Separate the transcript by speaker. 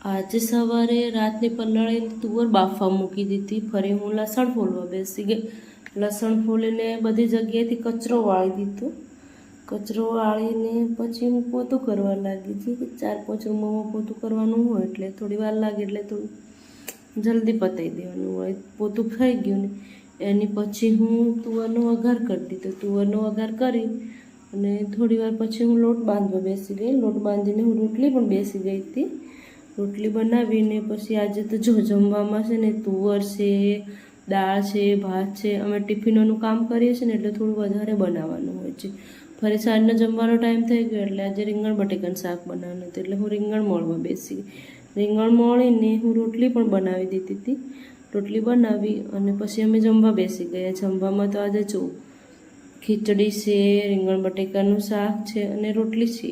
Speaker 1: આજે સવારે રાતની પલાળેલી તુવર બાફવા મૂકી દીધી. ફરી હું લસણ ફોલવા બેસી ગઈ. લસણ ફોલીને બધી જગ્યાએથી કચરો વાળી દીધો. કચરો વાળીને પછી હું પોતું કરવા લાગી હતી. 4-5 રૂમોમાં પોતું કરવાનું હોય એટલે થોડી વાર લાગે, એટલે થોડું જલ્દી પતાવી દેવાનું હોય. પોતું થઈ ગયું ને એની પછી હું તુવરનો વઘાર કરી દીધો. તુવરનો વઘાર કરી અને થોડી વાર પછી હું લોટ બાંધવા બેસી ગઈ. લોટ બાંધીને હું રોટલી પણ બેસી ગઈ હતી. રોટલી બનાવીને પછી આજે તો જો જમવામાં છે ને તુવર છે, દાળ છે, ભાત છે. અમે ટિફિનોનું કામ કરીએ છીએ ને એટલે થોડું વધારે બનાવવાનું હોય છે. ફરી સાંજનો જમવાનો ટાઈમ થઈ ગયો એટલે આજે રીંગણ બટેકાનું શાક બનાવવાનું હતું એટલે હું રીંગણ મોળવા બેસી ગઈ. રીંગણ મોળીને હું રોટલી પણ બનાવી દીધી હતી. રોટલી બનાવી અને પછી અમે જમવા બેસી ગયા. જમવામાં તો આજે જો ખીચડી છે, રીંગણ બટેકાનું શાક છે અને રોટલી છે.